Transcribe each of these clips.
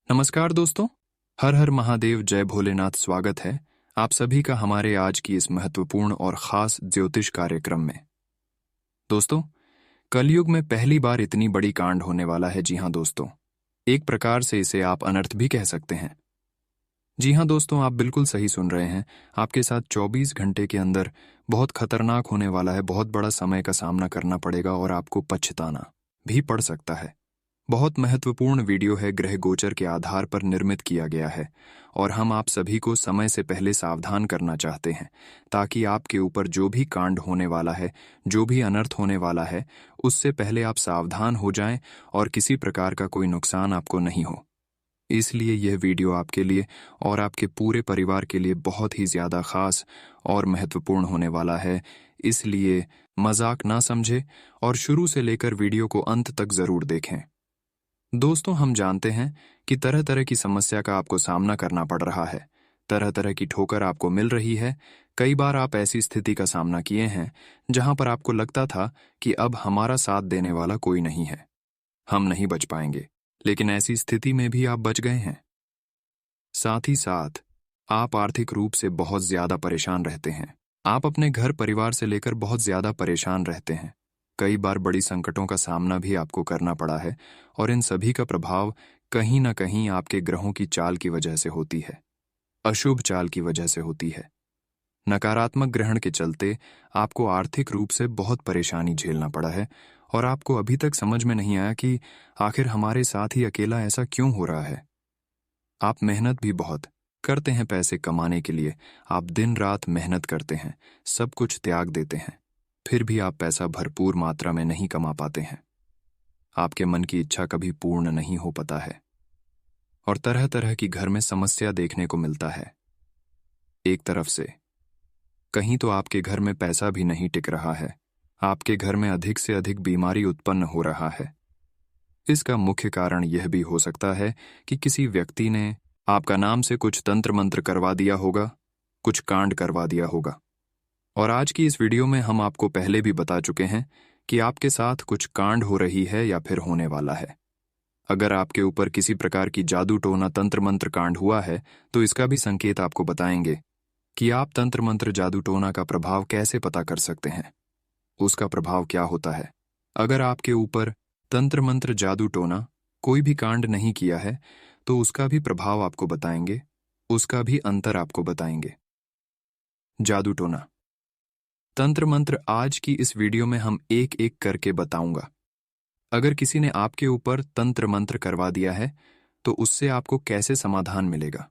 नमस्कार दोस्तों। हर हर महादेव, जय भोलेनाथ। स्वागत है आप सभी का हमारे आज की इस महत्वपूर्ण और खास ज्योतिष कार्यक्रम में। दोस्तों, कलयुग में पहली बार इतनी बड़ी कांड होने वाला है। जी हाँ दोस्तों, एक प्रकार से इसे आप अनर्थ भी कह सकते हैं। जी हाँ दोस्तों, आप बिल्कुल सही सुन रहे हैं। आपके साथ 24 घंटे के अंदर बहुत खतरनाक होने वाला है। बहुत बड़ा समय का सामना करना पड़ेगा और आपको पछताना भी पड़ सकता है। बहुत महत्वपूर्ण वीडियो है, ग्रह गोचर के आधार पर निर्मित किया गया है और हम आप सभी को समय से पहले सावधान करना चाहते हैं ताकि आपके ऊपर जो भी कांड होने वाला है, जो भी अनर्थ होने वाला है, उससे पहले आप सावधान हो जाएं और किसी प्रकार का कोई नुकसान आपको नहीं हो। इसलिए यह वीडियो आपके लिए और आपके पूरे परिवार के लिए बहुत ही ज्यादा खास और महत्वपूर्ण होने वाला है। इसलिए मजाक ना समझे और शुरू से लेकर वीडियो को अंत तक जरूर देखें। दोस्तों, हम जानते हैं कि तरह तरह की समस्या का आपको सामना करना पड़ रहा है, तरह तरह की ठोकर आपको मिल रही है। कई बार आप ऐसी स्थिति का सामना किए हैं जहां पर आपको लगता था कि अब हमारा साथ देने वाला कोई नहीं है, हम नहीं बच पाएंगे, लेकिन ऐसी स्थिति में भी आप बच गए हैं। साथ ही साथ आप आर्थिक रूप से बहुत ज्यादा परेशान रहते हैं। आप अपने घर परिवार से लेकर बहुत ज्यादा परेशान रहते हैं। कई बार बड़ी संकटों का सामना भी आपको करना पड़ा है और इन सभी का प्रभाव कहीं ना कहीं आपके ग्रहों की चाल की वजह से होती है, अशुभ चाल की वजह से होती है। नकारात्मक ग्रहण के चलते आपको आर्थिक रूप से बहुत परेशानी झेलना पड़ा है और आपको अभी तक समझ में नहीं आया कि आखिर हमारे साथ ही अकेला ऐसा क्यों हो रहा है। आप मेहनत भी बहुत करते हैं पैसे कमाने के लिए। आप दिन रात मेहनत करते हैं, सब कुछ त्याग देते हैं, फिर भी आप पैसा भरपूर मात्रा में नहीं कमा पाते हैं। आपके मन की इच्छा कभी पूर्ण नहीं हो पाता है और तरह तरह की घर में समस्या देखने को मिलता है। एक तरफ से कहीं तो आपके घर में पैसा भी नहीं टिक रहा है, आपके घर में अधिक से अधिक बीमारी उत्पन्न हो रहा है। इसका मुख्य कारण यह भी हो सकता है कि किसी व्यक्ति ने आपका नाम से कुछ तंत्र मंत्र करवा दिया होगा, कुछ कांड करवा दिया होगा। और आज की इस वीडियो में हम आपको पहले भी बता चुके हैं कि आपके साथ कुछ कांड हो रही है या फिर होने वाला है। अगर आपके ऊपर किसी प्रकार की जादू टोना तंत्र मंत्र कांड हुआ है तो इसका भी संकेत आपको बताएंगे कि आप तंत्र मंत्र जादू टोना का प्रभाव कैसे पता कर सकते हैं, उसका प्रभाव क्या होता है। अगर आपके ऊपर तंत्र मंत्र जादू टोना कोई भी कांड नहीं किया है तो उसका भी प्रभाव आपको बताएंगे, उसका भी अंतर आपको बताएंगे। जादू टोना, तंत्र मंत्र आज की इस वीडियो में हम एक एक करके बताऊंगा। अगर किसी ने आपके ऊपर तंत्र मंत्र करवा दिया है तो उससे आपको कैसे समाधान मिलेगा,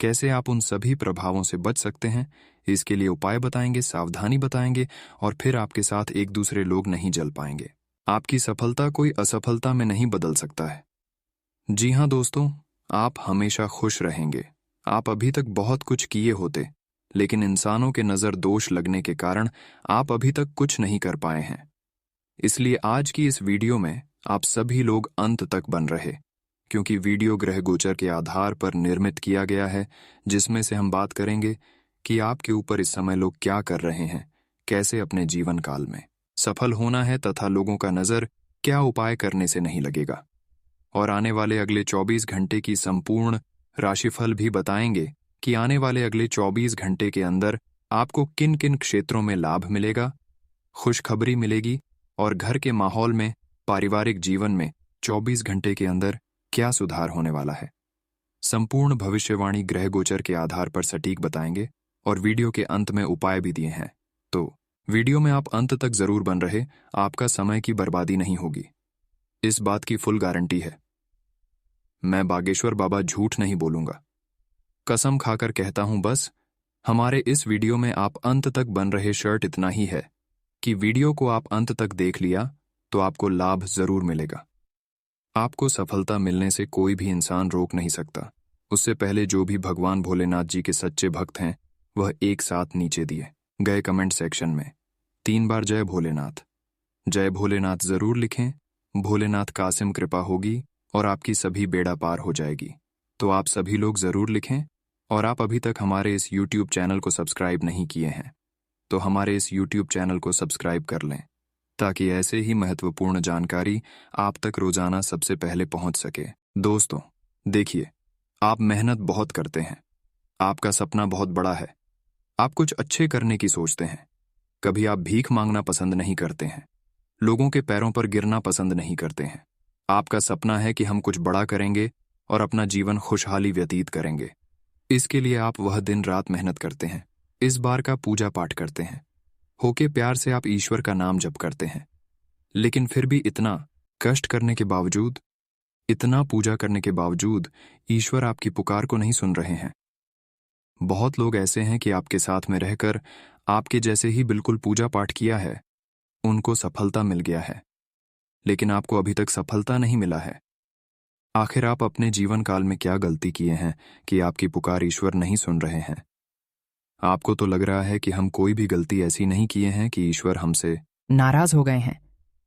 कैसे आप उन सभी प्रभावों से बच सकते हैं, इसके लिए उपाय बताएंगे, सावधानी बताएंगे और फिर आपके साथ एक दूसरे लोग नहीं जल पाएंगे। आपकी सफलता कोई असफलता में नहीं बदल सकता है। जी हाँ दोस्तों, आप हमेशा खुश रहेंगे। आप अभी तक बहुत कुछ किए होते, लेकिन इंसानों के नज़र दोष लगने के कारण आप अभी तक कुछ नहीं कर पाए हैं। इसलिए आज की इस वीडियो में आप सभी लोग अंत तक बन रहे, क्योंकि वीडियो ग्रह गोचर के आधार पर निर्मित किया गया है, जिसमें से हम बात करेंगे कि आपके ऊपर इस समय लोग क्या कर रहे हैं, कैसे अपने जीवन काल में सफल होना है तथा लोगों का नज़र क्या उपाय करने से नहीं लगेगा। और आने वाले अगले 24 घंटे की संपूर्ण राशिफल भी बताएंगे कि आने वाले अगले 24 घंटे के अंदर आपको किन किन क्षेत्रों में लाभ मिलेगा, खुशखबरी मिलेगी और घर के माहौल में, पारिवारिक जीवन में 24 घंटे के अंदर क्या सुधार होने वाला है। संपूर्ण भविष्यवाणी ग्रह गोचर के आधार पर सटीक बताएंगे और वीडियो के अंत में उपाय भी दिए हैं। तो वीडियो में आप अंत तक जरूर बन रहे, आपका समय की बर्बादी नहीं होगी, इस बात की फुल गारंटी है। मैं बागेश्वर बाबा झूठ नहीं बोलूंगा, कसम खाकर कहता हूं। बस हमारे इस वीडियो में आप अंत तक बन रहे शर्त इतना ही है कि वीडियो को आप अंत तक देख लिया तो आपको लाभ जरूर मिलेगा। आपको सफलता मिलने से कोई भी इंसान रोक नहीं सकता। उससे पहले जो भी भगवान भोलेनाथ जी के सच्चे भक्त हैं वह एक साथ नीचे दिए गए कमेंट सेक्शन में 3 बार जय भोलेनाथ, जय भोलेनाथ जरूर लिखें। भोलेनाथ कासिम कृपा होगी और आपकी सभी बेड़ा पार हो जाएगी। तो आप सभी लोग जरूर लिखें। और आप अभी तक हमारे इस YouTube चैनल को सब्सक्राइब नहीं किए हैं तो हमारे इस YouTube चैनल को सब्सक्राइब कर लें ताकि ऐसे ही महत्वपूर्ण जानकारी आप तक रोजाना सबसे पहले पहुंच सके। दोस्तों, देखिए, आप मेहनत बहुत करते हैं, आपका सपना बहुत बड़ा है, आप कुछ अच्छे करने की सोचते हैं। कभी आप भीख मांगना पसंद नहीं करते हैं, लोगों के पैरों पर गिरना पसंद नहीं करते हैं। आपका सपना है कि हम कुछ बड़ा करेंगे और अपना जीवन खुशहाली व्यतीत करेंगे। इसके लिए आप वह दिन रात मेहनत करते हैं, इस बार का पूजा पाठ करते हैं, होके प्यार से आप ईश्वर का नाम जप करते हैं। लेकिन फिर भी इतना कष्ट करने के बावजूद, इतना पूजा करने के बावजूद ईश्वर आपकी पुकार को नहीं सुन रहे हैं। बहुत लोग ऐसे हैं कि आपके साथ में रहकर आपके जैसे ही बिल्कुल पूजा पाठ किया है, उनको सफलता मिल गया है, लेकिन आपको अभी तक सफलता नहीं मिला है। आखिर आप अपने जीवन काल में क्या गलती किए हैं कि आपकी पुकार ईश्वर नहीं सुन रहे हैं? आपको तो लग रहा है कि हम कोई भी गलती ऐसी नहीं किए हैं कि ईश्वर हमसे नाराज हो गए हैं।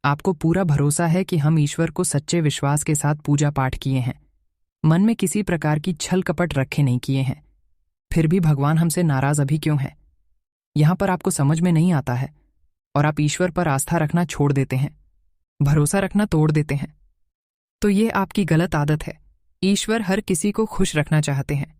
आपको पूरा भरोसा है कि हम ईश्वर को सच्चे विश्वास के साथ पूजा पाठ किए हैं, मन में किसी प्रकार की छल कपट रखे नहीं किए हैं। फिर भी भगवान हमसे नाराज अभी क्यों है? यहां पर आपको समझ में नहीं आता है और आप ईश्वर पर आस्था रखना छोड़ देते हैं, भरोसा रखना तोड़ देते हैं। तो ये आपकी गलत आदत है। ईश्वर हर किसी को खुश रखना चाहते हैं।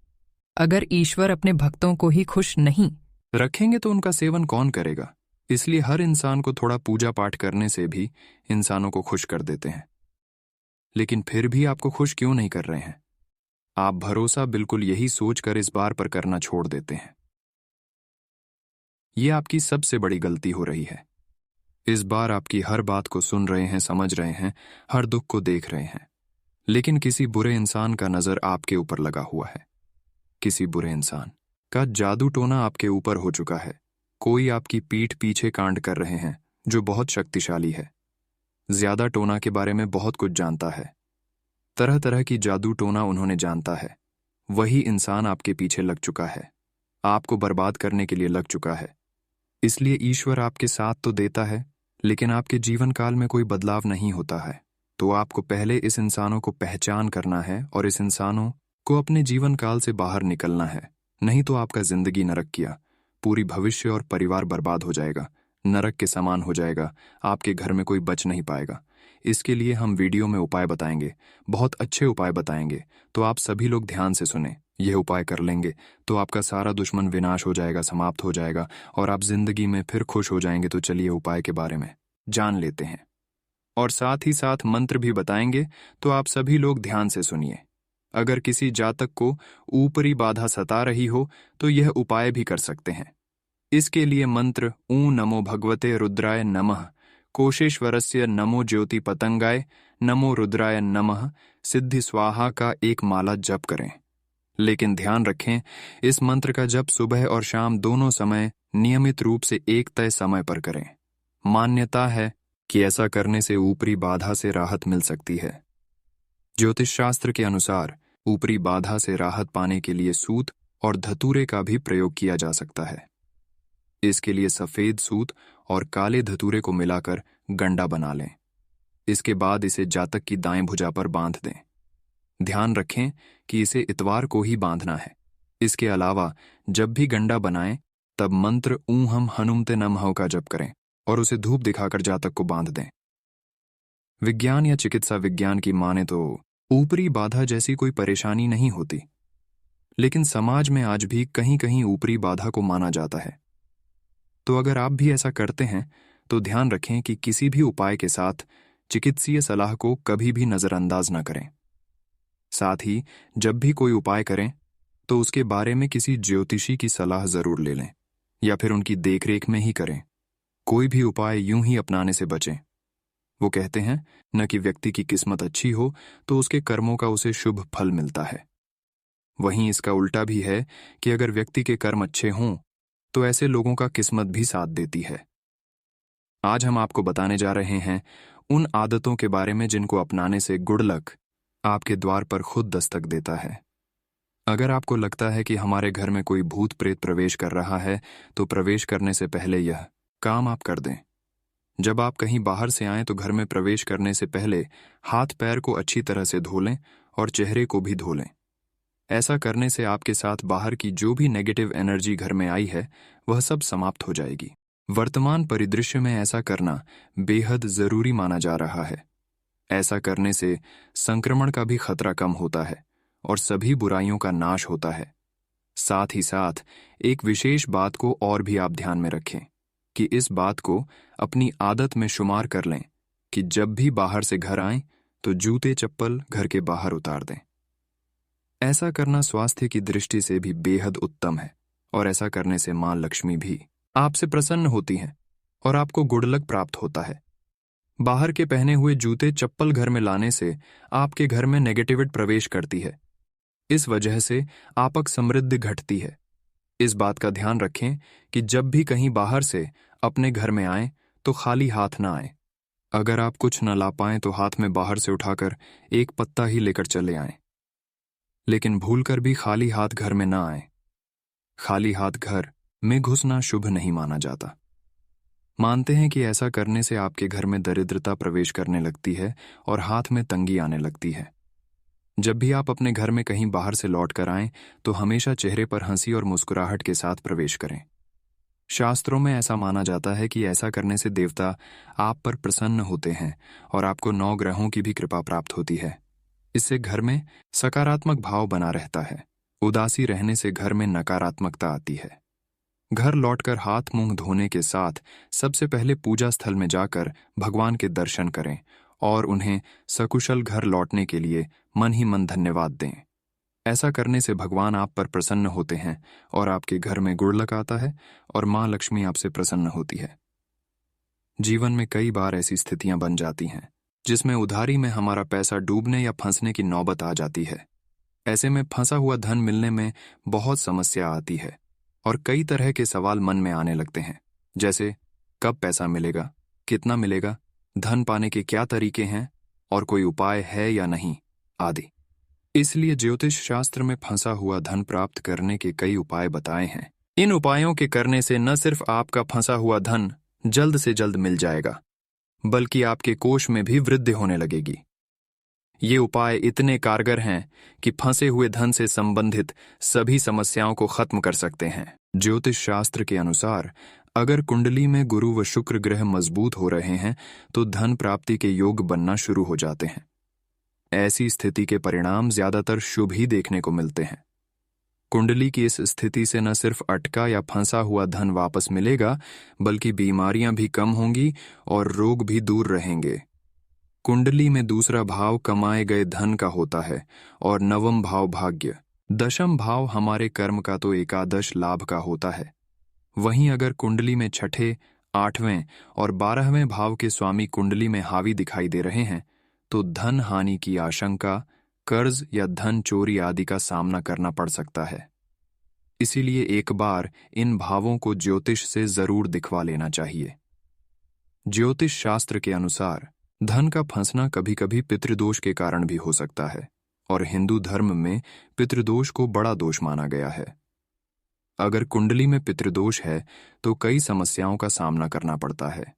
अगर ईश्वर अपने भक्तों को ही खुश नहीं रखेंगे तो उनका सेवन कौन करेगा? इसलिए हर इंसान को थोड़ा पूजा पाठ करने से भी इंसानों को खुश कर देते हैं। लेकिन फिर भी आपको खुश क्यों नहीं कर रहे हैं? आप भरोसा बिल्कुल यही सोचकर इस बार पर करना छोड़ देते हैं। यह आपकी सबसे बड़ी गलती हो रही है। इस बार आपकी हर बात को सुन रहे हैं, समझ रहे हैं, हर दुख को देख रहे हैं, लेकिन किसी बुरे इंसान का नजर आपके ऊपर लगा हुआ है। किसी बुरे इंसान का जादू टोना आपके ऊपर हो चुका है। कोई आपकी पीठ पीछे कांड कर रहे हैं जो बहुत शक्तिशाली है, ज्यादा टोना के बारे में बहुत कुछ जानता है, तरह तरह की जादू टोना उन्होंने जानता है। वही इंसान आपके पीछे लग चुका है, आपको बर्बाद करने के लिए लग चुका है। इसलिए ईश्वर आपके साथ तो देता है, लेकिन आपके जीवन काल में कोई बदलाव नहीं होता है। तो आपको पहले इस इंसानों को पहचान करना है और इस इंसानों को अपने जीवन काल से बाहर निकलना है। नहीं तो आपका जिंदगी नरक किया, पूरी भविष्य और परिवार बर्बाद हो जाएगा, नरक के समान हो जाएगा। आपके घर में कोई बच नहीं पाएगा। इसके लिए हम वीडियो में उपाय बताएंगे, बहुत अच्छे उपाय बताएंगे, तो आप सभी लोग ध्यान से सुने। यह उपाय कर लेंगे तो आपका सारा दुश्मन विनाश हो जाएगा, समाप्त हो जाएगा और आप जिंदगी में फिर खुश हो जाएंगे। तो चलिए उपाय के बारे में जान लेते हैं और साथ ही साथ मंत्र भी बताएंगे, तो आप सभी लोग ध्यान से सुनिए। अगर किसी जातक को ऊपरी बाधा सता रही हो तो यह उपाय भी कर सकते हैं। इसके लिए मंत्र ऊ नमो भगवते रुद्राय नमः, कोशेश्वरस्य नमो ज्योति पतंगाय, नमो रुद्राय नमः सिद्धि स्वाहा का एक माला जप करें। लेकिन ध्यान रखें, इस मंत्र का जप सुबह और शाम दोनों समय नियमित रूप से एक तय समय पर करें। मान्यता है कि ऐसा करने से ऊपरी बाधा से राहत मिल सकती है। ज्योतिष शास्त्र के अनुसार ऊपरी बाधा से राहत पाने के लिए सूत और धतूरे का भी प्रयोग किया जा सकता है। इसके लिए सफेद सूत और काले धतूरे को मिलाकर गंडा बना लें। इसके बाद इसे जातक की दाएं भुजा पर बांध दें। ध्यान रखें कि इसे इतवार को ही बांधना है। इसके अलावा जब भी गंडा बनाएं तब मंत्र ऊ हम हनुमते नमः का जप करें और उसे धूप दिखाकर जातक को बांध दें। विज्ञान या चिकित्सा विज्ञान की माने तो ऊपरी बाधा जैसी कोई परेशानी नहीं होती, लेकिन समाज में आज भी कहीं कहीं ऊपरी बाधा को माना जाता है। तो अगर आप भी ऐसा करते हैं तो ध्यान रखें कि किसी भी उपाय के साथ चिकित्सीय सलाह को कभी भी नजरअंदाज न करें। साथ ही जब भी कोई उपाय करें तो उसके बारे में किसी ज्योतिषी की सलाह जरूर ले लें या फिर उनकी देखरेख में ही करें। कोई भी उपाय यूं ही अपनाने से बचें। वो कहते हैं न कि व्यक्ति की किस्मत अच्छी हो तो उसके कर्मों का उसे शुभ फल मिलता है। वहीं इसका उल्टा भी है कि अगर व्यक्ति के कर्म अच्छे हों तो ऐसे लोगों का किस्मत भी साथ देती है। आज हम आपको बताने जा रहे हैं उन आदतों के बारे में जिनको अपनाने से गुड लक आपके द्वार पर खुद दस्तक देता है। अगर आपको लगता है कि हमारे घर में कोई भूत प्रेत प्रवेश कर रहा है तो प्रवेश करने से पहले यह काम आप कर दें। जब आप कहीं बाहर से आएं तो घर में प्रवेश करने से पहले हाथ पैर को अच्छी तरह से धो लें और चेहरे को भी धो लें। ऐसा करने से आपके साथ बाहर की जो भी नेगेटिव एनर्जी घर में आई है वह सब समाप्त हो जाएगी। वर्तमान परिदृश्य में ऐसा करना बेहद जरूरी माना जा रहा है। ऐसा करने से संक्रमण का भी खतरा कम होता है और सभी बुराइयों का नाश होता है। साथ ही साथ एक विशेष बात को और भी आप ध्यान में रखें कि इस बात को अपनी आदत में शुमार कर लें कि जब भी बाहर से घर आएं तो जूते चप्पल घर के बाहर उतार दें। ऐसा करना स्वास्थ्य की दृष्टि से भी बेहद उत्तम है और ऐसा करने से मां लक्ष्मी भी आपसे प्रसन्न होती हैं और आपको गुडलक प्राप्त होता है। बाहर के पहने हुए जूते चप्पल घर में लाने से आपके घर में नेगेटिविटी प्रवेश करती है। इस वजह से आपक समृद्धि घटती है। इस बात का ध्यान रखें कि जब भी कहीं बाहर से अपने घर में आएं तो खाली हाथ ना आएं। अगर आप कुछ न ला पाएं तो हाथ में बाहर से उठाकर एक पत्ता ही लेकर चले आएं, लेकिन भूलकर भी खाली हाथ घर में ना आएं। खाली हाथ घर में घुसना शुभ नहीं माना जाता। मानते हैं कि ऐसा करने से आपके घर में दरिद्रता प्रवेश करने लगती है और हाथ में तंगी आने लगती है। जब भी आप अपने घर में कहीं बाहर से लौट कर आएं तो हमेशा चेहरे पर हंसी और मुस्कुराहट के साथ प्रवेश करें। शास्त्रों में ऐसा माना जाता है कि ऐसा करने से देवता आप पर प्रसन्न होते हैं और आपको 9 ग्रहों की भी कृपा प्राप्त होती है। इससे घर में सकारात्मक भाव बना रहता है। उदासी रहने से घर में नकारात्मकता आती है। घर लौटकर हाथ मुंह धोने के साथ सबसे पहले पूजा स्थल में जाकर भगवान के दर्शन करें और उन्हें सकुशल घर लौटने के लिए मन ही मन धन्यवाद दें। ऐसा करने से भगवान आप पर प्रसन्न होते हैं और आपके घर में गुडलक आता है और मां लक्ष्मी आपसे प्रसन्न होती है। जीवन में कई बार ऐसी स्थितियां बन जाती हैं जिसमें उधारी में हमारा पैसा डूबने या फंसने की नौबत आ जाती है। ऐसे में फंसा हुआ धन मिलने में बहुत समस्या आती है और कई तरह के सवाल मन में आने लगते हैं, जैसे कब पैसा मिलेगा, कितना मिलेगा, धन पाने के क्या तरीके हैं और कोई उपाय है या नहीं आदि। इसलिए ज्योतिष शास्त्र में फंसा हुआ धन प्राप्त करने के कई उपाय बताए हैं। इन उपायों के करने से न सिर्फ आपका फंसा हुआ धन जल्द से जल्द मिल जाएगा, बल्कि आपके कोष में भी वृद्धि होने लगेगी। ये उपाय इतने कारगर हैं कि फंसे हुए धन से संबंधित सभी समस्याओं को खत्म कर सकते हैं। ज्योतिष शास्त्र के अनुसार अगर कुंडली में गुरु व शुक्र ग्रह मजबूत हो रहे हैं तो धन प्राप्ति के योग बनना शुरू हो जाते हैं। ऐसी स्थिति के परिणाम ज्यादातर शुभ ही देखने को मिलते हैं। कुंडली की इस स्थिति से न सिर्फ अटका या फंसा हुआ धन वापस मिलेगा, बल्कि बीमारियां भी कम होंगी और रोग भी दूर रहेंगे। कुंडली में दूसरा भाव कमाए गए धन का होता है और 9वां भाव भाग्य, 10वां भाव हमारे कर्म का तो एकादश लाभ का होता है। वहीं अगर कुंडली में 6ठे, 8वें और 12वें भाव के स्वामी कुंडली में हावी दिखाई दे रहे हैं तो धन हानि की आशंका, कर्ज या धन चोरी आदि का सामना करना पड़ सकता है। इसीलिए एक बार इन भावों को ज्योतिष से जरूर दिखवा लेना चाहिए। ज्योतिष शास्त्र के अनुसार धन का फंसना कभी कभी पितृदोष के कारण भी हो सकता है और हिंदू धर्म में पितृदोष को बड़ा दोष माना गया है। अगर कुंडली में पितृदोष है तो कई समस्याओं का सामना करना पड़ता है,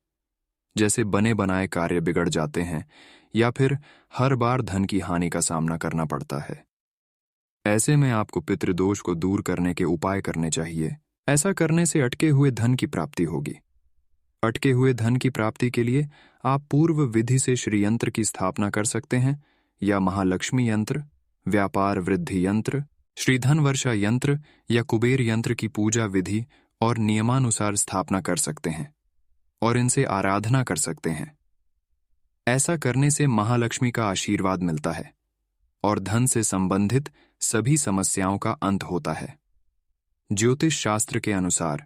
जैसे बने बनाए कार्य बिगड़ जाते हैं या फिर हर बार धन की हानि का सामना करना पड़ता है। ऐसे में आपको पितृदोष को दूर करने के उपाय करने चाहिए। ऐसा करने से अटके हुए धन की प्राप्ति होगी। अटके हुए धन की प्राप्ति के लिए आप पूर्व विधि से श्री यंत्र की स्थापना कर सकते हैं या महालक्ष्मी यंत्र, व्यापार वृद्धि यंत्र, श्रीधन वर्षा यंत्र या कुबेर यंत्र की पूजा विधि और नियमानुसार स्थापना कर सकते हैं और इनसे आराधना कर सकते हैं। ऐसा करने से महालक्ष्मी का आशीर्वाद मिलता है और धन से संबंधित सभी समस्याओं का अंत होता है। ज्योतिष शास्त्र के अनुसार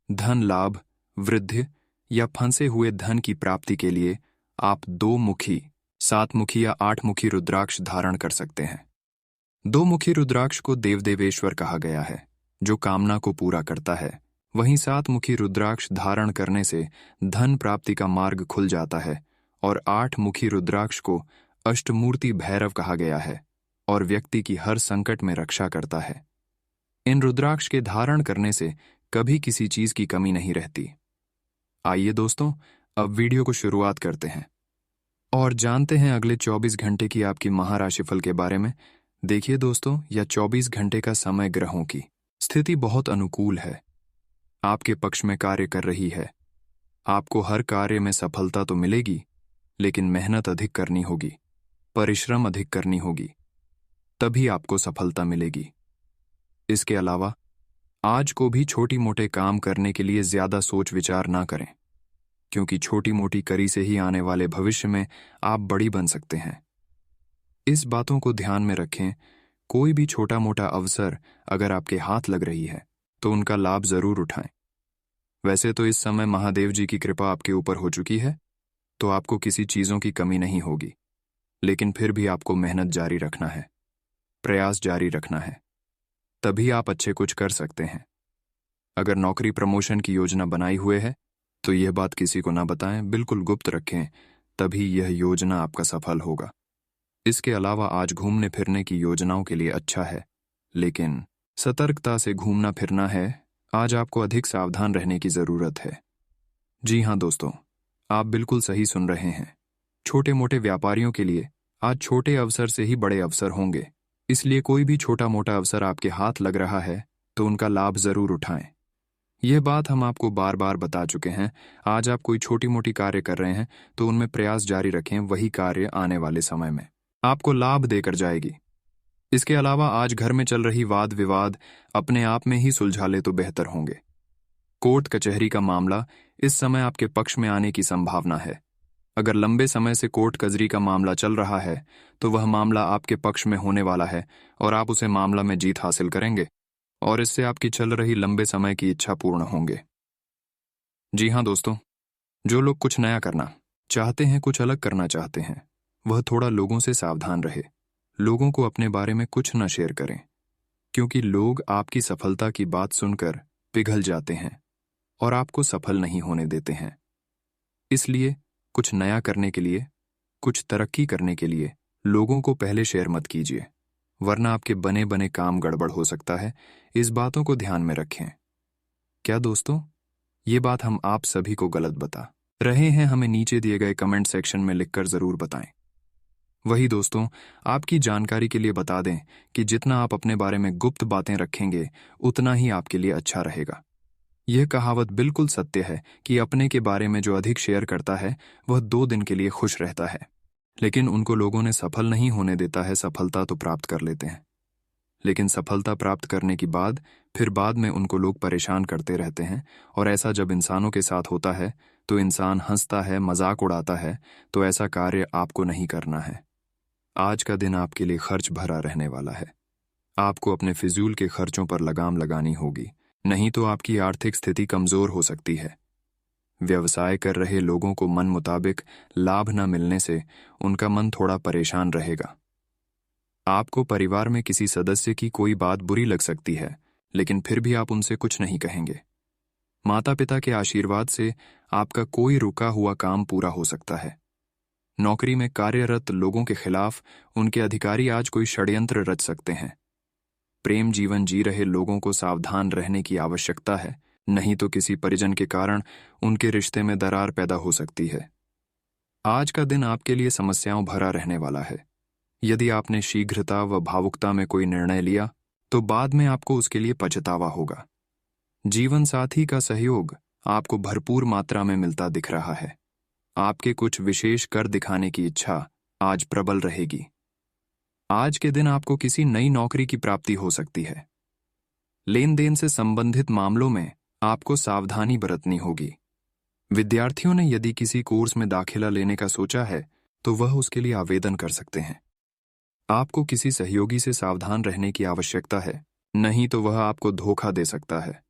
धन लाभ, वृद्धि या फंसे हुए धन की प्राप्ति के लिए आप 2 मुखी, 7 मुखी या 8 मुखी रुद्राक्ष धारण कर सकते हैं। 2 मुखी रुद्राक्ष को देवदेवेश्वर कहा गया है, जो कामना को पूरा करता है। वहीं 7 मुखी रुद्राक्ष धारण करने से धन प्राप्ति का मार्ग खुल जाता है और 8 मुखी रुद्राक्ष को अष्टमूर्ति भैरव कहा गया है और व्यक्ति की हर संकट में रक्षा करता है। इन रुद्राक्ष के धारण करने से कभी किसी चीज की कमी नहीं रहती। आइए दोस्तों, अब वीडियो को शुरुआत करते हैं और जानते हैं अगले 24 घंटे की आपकी महाराशिफल के बारे में। देखिए दोस्तों, यह 24 घंटे का समय ग्रहों की स्थिति बहुत अनुकूल है, आपके पक्ष में कार्य कर रही है। आपको हर कार्य में सफलता तो मिलेगी, लेकिन मेहनत अधिक करनी होगी, परिश्रम अधिक करनी होगी, तभी आपको सफलता मिलेगी। इसके अलावा आज को भी छोटी मोटे काम करने के लिए ज्यादा सोच विचार ना करें, क्योंकि छोटी मोटी करी से ही आने वाले भविष्य में आप बड़ी बन सकते हैं। इस बातों को ध्यान में रखें। कोई भी छोटा मोटा अवसर अगर आपके हाथ लग रही है तो उनका लाभ जरूर उठाएं। वैसे तो इस समय महादेव जी की कृपा आपके ऊपर हो चुकी है, तो आपको किसी चीजों की कमी नहीं होगी, लेकिन फिर भी आपको मेहनत जारी रखना है, प्रयास जारी रखना है, तभी आप अच्छे कुछ कर सकते हैं। अगर नौकरी प्रमोशन की योजना बनाई हुए है तो यह बात किसी को ना बताएं, बिल्कुल गुप्त रखें, तभी यह योजना आपका सफल होगा। इसके अलावा आज घूमने फिरने की योजनाओं के लिए अच्छा है, लेकिन सतर्कता से घूमना फिरना है। आज आपको अधिक सावधान रहने की जरूरत है। जी हाँ दोस्तों, आप बिल्कुल सही सुन रहे हैं। छोटे मोटे व्यापारियों के लिए आज छोटे अवसर से ही बड़े अवसर होंगे, इसलिए कोई भी छोटा मोटा अवसर आपके हाथ लग रहा है तो उनका लाभ जरूर उठाएं। यह बात हम आपको बार बार बता चुके हैं। आज आप कोई छोटी मोटी कार्य कर रहे हैं तो उनमें प्रयास जारी रखें, वही कार्य आने वाले समय में आपको लाभ देकर जाएगी। इसके अलावा आज घर में चल रही वाद विवाद अपने आप में ही सुलझा ले तो बेहतर होंगे। कोर्ट कचहरी का मामला इस समय आपके पक्ष में आने की संभावना है। अगर लंबे समय से कोर्ट कचहरी का मामला चल रहा है तो वह मामला आपके पक्ष में होने वाला है और आप उसे मामला में जीत हासिल करेंगे और इससे आपकी चल रही लंबे समय की इच्छा पूर्ण होंगे। जी हाँ दोस्तों, जो लोग कुछ नया करना चाहते हैं, कुछ अलग करना चाहते हैं, वह थोड़ा लोगों से सावधान रहे। लोगों को अपने बारे में कुछ न शेयर करें, क्योंकि लोग आपकी सफलता की बात सुनकर पिघल जाते हैं और आपको सफल नहीं होने देते हैं। इसलिए कुछ नया करने के लिए, कुछ तरक्की करने के लिए लोगों को पहले शेयर मत कीजिए, वरना आपके बने बने काम गड़बड़ हो सकता है। इस बातों को ध्यान में रखें। क्या दोस्तों, ये बात हम आप सभी को गलत बता रहे हैं? हमें नीचे दिए गए कमेंट सेक्शन में लिखकर जरूर बताएं। वही दोस्तों, आपकी जानकारी के लिए बता दें कि जितना आप अपने बारे में गुप्त बातें रखेंगे उतना ही आपके लिए अच्छा रहेगा। यह कहावत बिल्कुल सत्य है कि अपने के बारे में जो अधिक शेयर करता है वह 2 दिन के लिए खुश रहता है, लेकिन उनको लोगों ने सफल नहीं होने देता है। सफलता तो प्राप्त कर लेते हैं, लेकिन सफलता प्राप्त करने की फिर बाद में उनको लोग परेशान करते रहते हैं। और ऐसा जब इंसानों के साथ होता है तो इंसान हंसता है, मजाक उड़ाता है, तो ऐसा कार्य आपको नहीं करना है। आज का दिन आपके लिए खर्च भरा रहने वाला है। आपको अपने फिजूल के खर्चों पर लगाम लगानी होगी, नहीं तो आपकी आर्थिक स्थिति कमजोर हो सकती है। व्यवसाय कर रहे लोगों को मन मुताबिक लाभ न मिलने से उनका मन थोड़ा परेशान रहेगा। आपको परिवार में किसी सदस्य की कोई बात बुरी लग सकती है, लेकिन फिर भी आप उनसे कुछ नहीं कहेंगे। माता पिता के आशीर्वाद से आपका कोई रुका हुआ काम पूरा हो सकता है। नौकरी में कार्यरत लोगों के खिलाफ उनके अधिकारी आज कोई षड्यंत्र रच सकते हैं। प्रेम जीवन जी रहे लोगों को सावधान रहने की आवश्यकता है, नहीं तो किसी परिजन के कारण उनके रिश्ते में दरार पैदा हो सकती है। आज का दिन आपके लिए समस्याओं भरा रहने वाला है। यदि आपने शीघ्रता व भावुकता में कोई निर्णय लिया तो बाद में आपको उसके लिए पछतावा होगा। जीवन साथी का सहयोग आपको भरपूर मात्रा में मिलता दिख रहा है। आपके कुछ विशेष कर दिखाने की इच्छा आज प्रबल रहेगी। आज के दिन आपको किसी नई नौकरी की प्राप्ति हो सकती है। लेन देन से संबंधित मामलों में आपको सावधानी बरतनी होगी। विद्यार्थियों ने यदि किसी कोर्स में दाखिला लेने का सोचा है तो वह उसके लिए आवेदन कर सकते हैं। आपको किसी सहयोगी से सावधान रहने की आवश्यकता है, नहीं तो वह आपको धोखा दे सकता है।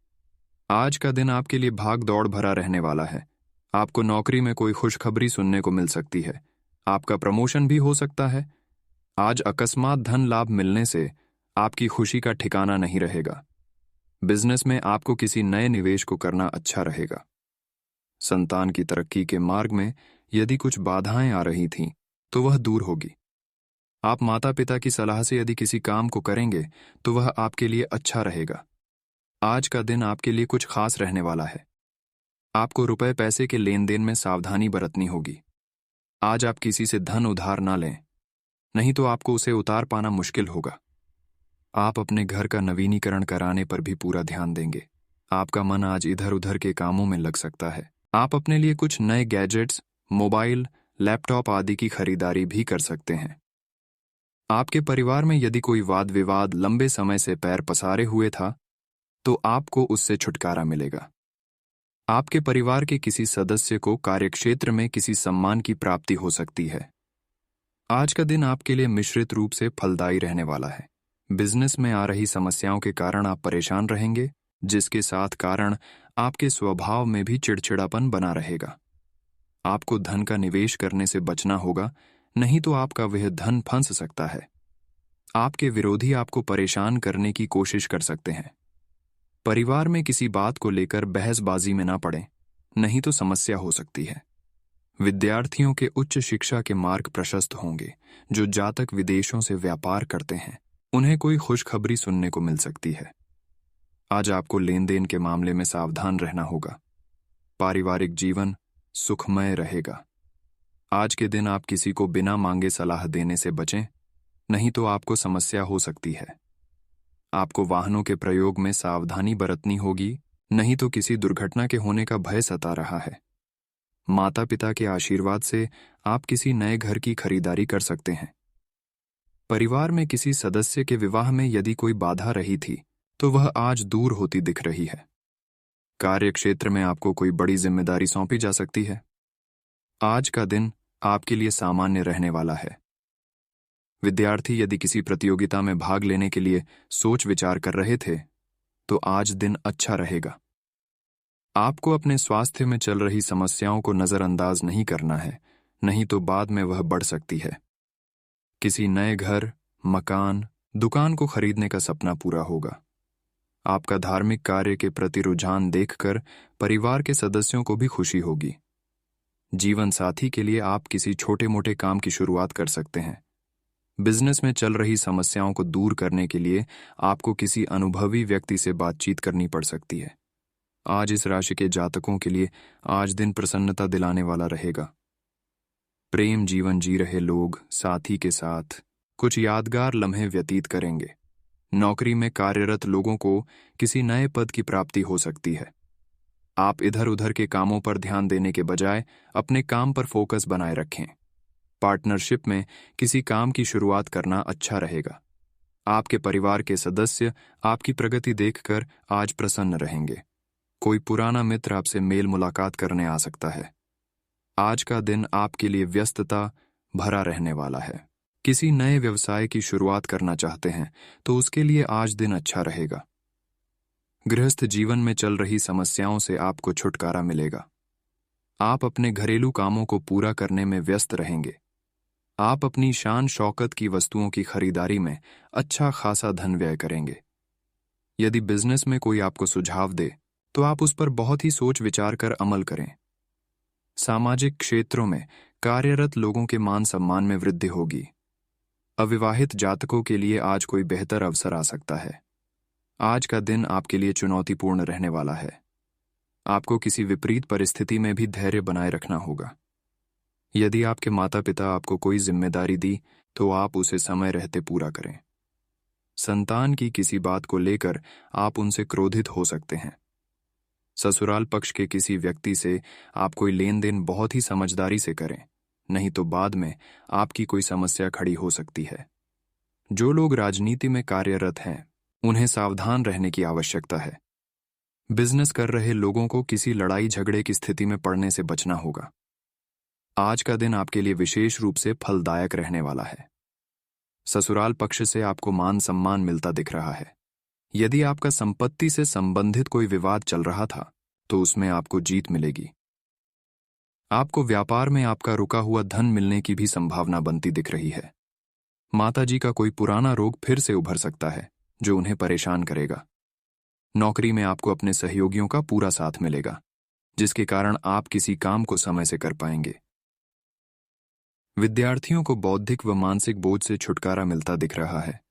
आज का दिन आपके लिए भाग दौड़ भरा रहने वाला है। आपको नौकरी में कोई खुशखबरी सुनने को मिल सकती है। आपका प्रमोशन भी हो सकता है। आज अकस्मात धन लाभ मिलने से आपकी खुशी का ठिकाना नहीं रहेगा। बिजनेस में आपको किसी नए निवेश को करना अच्छा रहेगा। संतान की तरक्की के मार्ग में यदि कुछ बाधाएं आ रही थीं तो वह दूर होगी। आप माता पिता की सलाह से यदि किसी काम को करेंगे तो वह आपके लिए अच्छा रहेगा। आज का दिन आपके लिए कुछ खास रहने वाला है। आपको रुपए पैसे के लेन देन में सावधानी बरतनी होगी। आज आप किसी से धन उधार ना लें, नहीं तो आपको उसे उतार पाना मुश्किल होगा। आप अपने घर का नवीनीकरण कराने पर भी पूरा ध्यान देंगे। आपका मन आज इधर उधर के कामों में लग सकता है। आप अपने लिए कुछ नए गैजेट्स, मोबाइल, लैपटॉप आदि की खरीदारी भी कर सकते हैं। आपके परिवार में यदि कोई वाद विवाद लंबे समय से पैर पसारे हुए था, तो आपको उससे छुटकारा मिलेगा। आपके परिवार के किसी सदस्य को कार्यक्षेत्र में किसी सम्मान की प्राप्ति हो सकती है। आज का दिन आपके लिए मिश्रित रूप से फलदायी रहने वाला है। बिजनेस में आ रही समस्याओं के कारण आप परेशान रहेंगे, जिसके साथ कारण आपके स्वभाव में भी चिड़चिड़ापन बना रहेगा। आपको धन का निवेश करने से बचना होगा, नहीं तो आपका वह धन फंस सकता है। आपके विरोधी आपको परेशान करने की कोशिश कर सकते हैं। परिवार में किसी बात को लेकर बहसबाजी में ना पड़ें, नहीं तो समस्या हो सकती है। विद्यार्थियों के उच्च शिक्षा के मार्ग प्रशस्त होंगे। जो जातक विदेशों से व्यापार करते हैं, उन्हें कोई खुशखबरी सुनने को मिल सकती है। आज आपको लेन देन के मामले में सावधान रहना होगा। पारिवारिक जीवन सुखमय रहेगा। आज के दिन आप किसी को बिना मांगे सलाह देने से बचें, नहीं तो आपको समस्या हो सकती है। आपको वाहनों के प्रयोग में सावधानी बरतनी होगी, नहीं तो किसी दुर्घटना के होने का भय सता रहा है। माता पिता के आशीर्वाद से आप किसी नए घर की खरीदारी कर सकते हैं। परिवार में किसी सदस्य के विवाह में यदि कोई बाधा रही थी, तो वह आज दूर होती दिख रही है। कार्यक्षेत्र में आपको कोई बड़ी जिम्मेदारी सौंपी जा सकती है। आज का दिन आपके लिए सामान्य रहने वाला है। विद्यार्थी यदि किसी प्रतियोगिता में भाग लेने के लिए सोच विचार कर रहे थे, तो आज दिन अच्छा रहेगा। आपको अपने स्वास्थ्य में चल रही समस्याओं को नजरअंदाज नहीं करना है, नहीं तो बाद में वह बढ़ सकती है। किसी नए घर, मकान, दुकान को खरीदने का सपना पूरा होगा। आपका धार्मिक कार्य के प्रति रुझान देखकर परिवार के सदस्यों को भी खुशी होगी। जीवन साथी के लिए आप किसी छोटे मोटे काम की शुरुआत कर सकते हैं। बिजनेस में चल रही समस्याओं को दूर करने के लिए आपको किसी अनुभवी व्यक्ति से बातचीत करनी पड़ सकती है। आज इस राशि के जातकों के लिए आज दिन प्रसन्नता दिलाने वाला रहेगा। प्रेम जीवन जी रहे लोग साथी के साथ कुछ यादगार लम्हे व्यतीत करेंगे। नौकरी में कार्यरत लोगों को किसी नए पद की प्राप्ति हो सकती है। आप इधर उधर के कामों पर ध्यान देने के बजाय अपने काम पर फोकस बनाए रखें। पार्टनरशिप में किसी काम की शुरुआत करना अच्छा रहेगा। आपके परिवार के सदस्य आपकी प्रगति देखकर आज प्रसन्न रहेंगे। कोई पुराना मित्र आपसे मेल मुलाकात करने आ सकता है। आज का दिन आपके लिए व्यस्तता भरा रहने वाला है। किसी नए व्यवसाय की शुरुआत करना चाहते हैं, तो उसके लिए आज दिन अच्छा रहेगा। गृहस्थ जीवन में चल रही समस्याओं से आपको छुटकारा मिलेगा। आप अपने घरेलू कामों को पूरा करने में व्यस्त रहेंगे। आप अपनी शान शौकत की वस्तुओं की खरीदारी में अच्छा खासा धन व्यय करेंगे। यदि बिजनेस में कोई आपको सुझाव दे, तो आप उस पर बहुत ही सोच विचार कर अमल करें। सामाजिक क्षेत्रों में कार्यरत लोगों के मान सम्मान में वृद्धि होगी। अविवाहित जातकों के लिए आज कोई बेहतर अवसर आ सकता है। आज का दिन आपके लिए चुनौतीपूर्ण रहने वाला है। आपको किसी विपरीत परिस्थिति में भी धैर्य बनाए रखना होगा। यदि आपके माता पिता आपको कोई जिम्मेदारी दी, तो आप उसे समय रहते पूरा करें। संतान की किसी बात को लेकर आप उनसे क्रोधित हो सकते हैं। ससुराल पक्ष के किसी व्यक्ति से आप कोई लेन देन बहुत ही समझदारी से करें, नहीं तो बाद में आपकी कोई समस्या खड़ी हो सकती है। जो लोग राजनीति में कार्यरत हैं, उन्हें सावधान रहने की आवश्यकता है। बिजनेस कर रहे लोगों को किसी लड़ाई झगड़े की स्थिति में पड़ने से बचना होगा। आज का दिन आपके लिए विशेष रूप से फलदायक रहने वाला है। ससुराल पक्ष से आपको मान सम्मान मिलता दिख रहा है। यदि आपका संपत्ति से संबंधित कोई विवाद चल रहा था, तो उसमें आपको जीत मिलेगी। आपको व्यापार में आपका रुका हुआ धन मिलने की भी संभावना बनती दिख रही है। माताजी का कोई पुराना रोग फिर से उभर सकता है, जो उन्हें परेशान करेगा। नौकरी में आपको अपने सहयोगियों का पूरा साथ मिलेगा, जिसके कारण आप किसी काम को समय से कर पाएंगे। विद्यार्थियों को बौद्धिक व मानसिक बोझ से छुटकारा मिलता दिख रहा है।